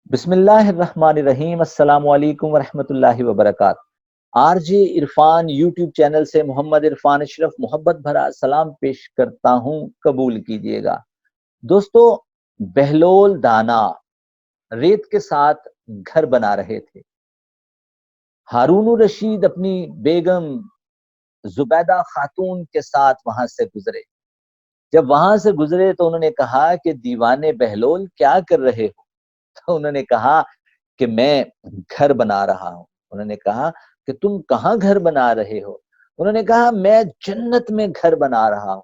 بسم اللہ الرحمن الرحیم، السلام علیکم ورحمۃ اللہ وبرکاتہ۔ R J Irfan YouTube channel سے محمد عرفان اشرف محبت بھرا سلام پیش کرتا ہوں، قبول کیجئے گا۔ دوستو، بہلول دانا ریت کے ساتھ گھر بنا رہے تھے۔ ہارون الرشید اپنی بیگم زبیدہ خاتون کے ساتھ وہاں سے گزرے۔ جب وہاں سے گزرے تو انہوں نے کہا کہ دیوانے بہلول کیا کر رہے ہو؟ تو انہوں نے کہا کہ میں گھر بنا رہا ہوں۔ انہوں نے کہا کہ تم کہاں گھر بنا رہے ہو؟ انہوں نے کہا میں جنت میں گھر بنا رہا ہوں۔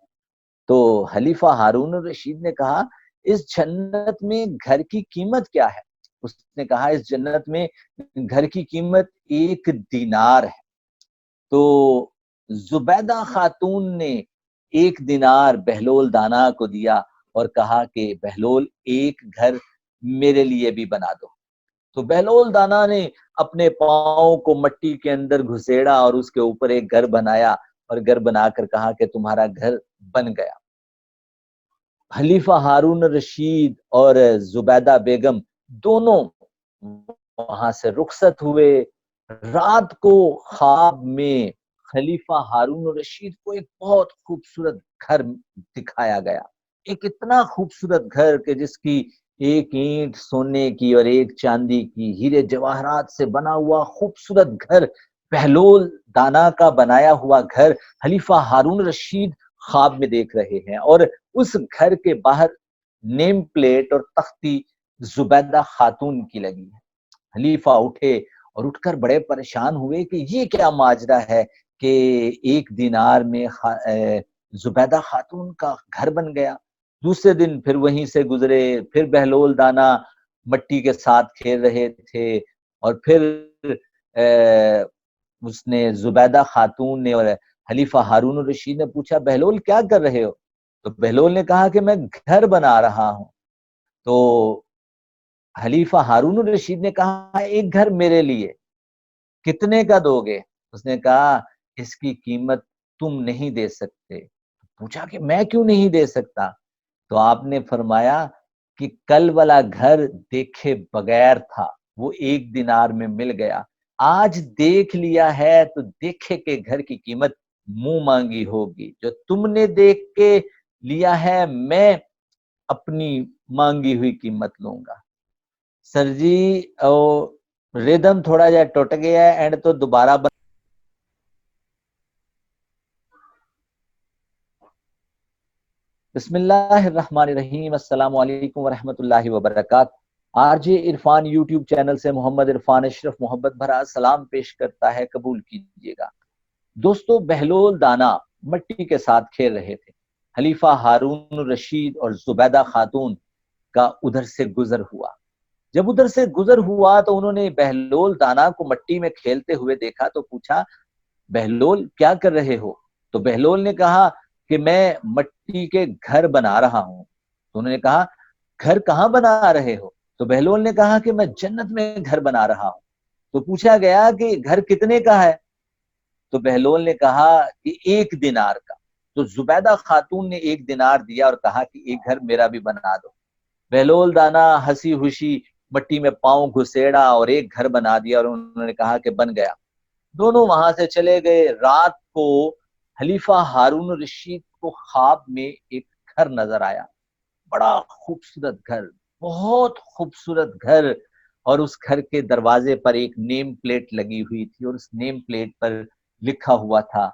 تو خلیفہ ہارون الرشید نے کہا اس جنت میں گھر کی قیمت کیا ہے؟ اس نے کہا اس جنت میں گھر کی قیمت 1 دینار ہے۔ تو زبیدہ خاتون نے 1 دینار بہلول دانا کو دیا اور کہا کہ بہلول ایک گھر میرے لیے بھی بنا دو۔ تو بہلول دانا نے اپنے پاؤں کو مٹی کے اندر گھسیڑا اور اس کے اوپر ایک گھر بنایا اور گھر بنا کر کہا کہ تمہارا گھر بن گیا۔ خلیفہ ہارون رشید اور زبیدہ بیگم دونوں وہاں سے رخصت ہوئے۔ رات کو خواب میں خلیفہ ہارون رشید کو ایک بہت خوبصورت گھر دکھایا گیا، ایک اتنا خوبصورت گھر کہ جس کی ایک اینٹ سونے کی اور ایک چاندی کی، ہیرے جواہرات سے بنا ہوا خوبصورت گھر، بہلول دانا کا بنایا ہوا گھر خلیفہ ہارون رشید خواب میں دیکھ رہے ہیں، اور اس گھر کے باہر نیم پلیٹ اور تختی زبیدہ خاتون کی لگی ہے۔ خلیفہ اٹھے اور اٹھ کر بڑے پریشان ہوئے کہ یہ کیا ماجرا ہے کہ 1 دینار میں زبیدہ خاتون کا گھر بن گیا۔ دوسرے دن پھر وہیں سے گزرے، پھر بہلول دانا مٹی کے ساتھ کھیل رہے تھے، اور پھر اس نے زبیدہ خاتون نے اور خلیفہ ہارون الرشید نے پوچھا بہلول کیا کر رہے ہو؟ تو بہلول نے کہا کہ میں گھر بنا رہا ہوں۔ تو خلیفہ ہارون الرشید نے کہا ایک گھر میرے لیے کتنے کا دو گے؟ اس نے کہا اس کی قیمت تم نہیں دے سکتے۔ پوچھا کہ میں کیوں نہیں دے سکتا؟ تو آپ نے فرمایا کہ کل والا گھر دیکھے بغیر تھا، وہ 1 دینار میں مل گیا، آج دیکھ لیا ہے تو دیکھے کہ گھر کی قیمت منہ مانگی ہوگی، جو تم نے دیکھ کے لیا ہے میں اپنی مانگی ہوئی قیمت لوں گا۔ سر جی ریدم تھوڑا جا ٹوٹ گیا ہے، اینڈ تو دوبارہ بسم اللہ الرحمن الرحیم، السلام علیکم ورحمۃ اللہ وبرکاتہ۔ R J Irfan YouTube channel سے محمد عرفان اشرف محبت بھرا سلام پیش کرتا ہے، قبول کیجئے گا۔ دوستو، بہلول دانا مٹی کے ساتھ کھیل رہے تھے۔ خلیفہ ہارون رشید اور زبیدہ خاتون کا ادھر سے گزر ہوا۔ جب ادھر سے گزر ہوا تو انہوں نے بہلول دانا کو مٹی میں کھیلتے ہوئے دیکھا تو پوچھا بہلول کیا کر رہے ہو؟ تو بہلول نے کہا کہ میں مٹی کے گھر بنا رہا ہوں۔ تو انہوں نے کہا گھر کہاں بنا رہے ہو؟ تو بہلول نے کہا کہ میں جنت میں گھر بنا رہا ہوں۔ تو پوچھا گیا کہ گھر کتنے کا ہے؟ تو بہلول نے کہا کہ 1 دینار کا۔ تو زبیدہ خاتون نے 1 دینار دیا اور کہا کہ ایک گھر میرا بھی بنا دو۔ بہلول دانا ہنسی خوشی مٹی میں پاؤں گھسیڑا اور ایک گھر بنا دیا، اور انہوں نے کہا کہ بن گیا۔ دونوں وہاں سے چلے گئے۔ رات کو خلیفہ ہارون رشید کو خواب میں ایک گھر نظر آیا، بڑا خوبصورت گھر، بہت خوبصورت گھر، اور اس گھر کے دروازے پر ایک نیم پلیٹ لگی ہوئی تھی، اور اس نیم پلیٹ پر لکھا ہوا تھا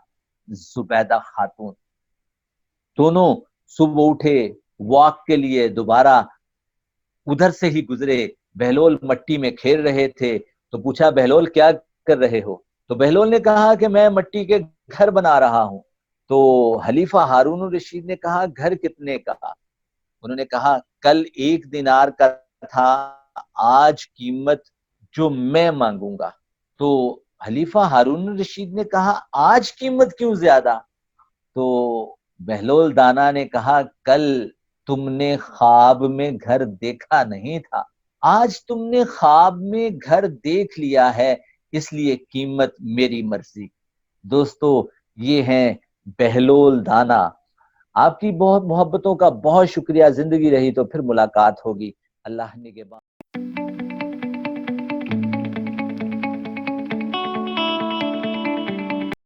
زبیدہ خاتون۔ دونوں صبح اٹھے، واک کے لیے دوبارہ ادھر سے ہی گزرے۔ بہلول مٹی میں کھیل رہے تھے تو پوچھا بہلول کیا کر رہے ہو؟ تو بہلول نے کہا کہ میں مٹی کے گھر بنا رہا ہوں۔ تو خلیفہ ہارون الرشید نے کہا گھر کتنے کا؟ انہوں نے کہا کل 1 دینار کا تھا، آج قیمت جو میں مانگوں گا۔ تو خلیفہ ہارون الرشید نے کہا آج قیمت کیوں زیادہ؟ تو بہلول دانا نے کہا کل تم نے خواب میں گھر دیکھا نہیں تھا، آج تم نے خواب میں گھر دیکھ لیا ہے، اس لیے قیمت میری مرضی۔ دوستو، یہ ہیں بہلول دانا۔ آپ کی بہت محبتوں کا بہت شکریہ۔ زندگی رہی تو پھر ملاقات ہوگی۔ اللہ نگہبان۔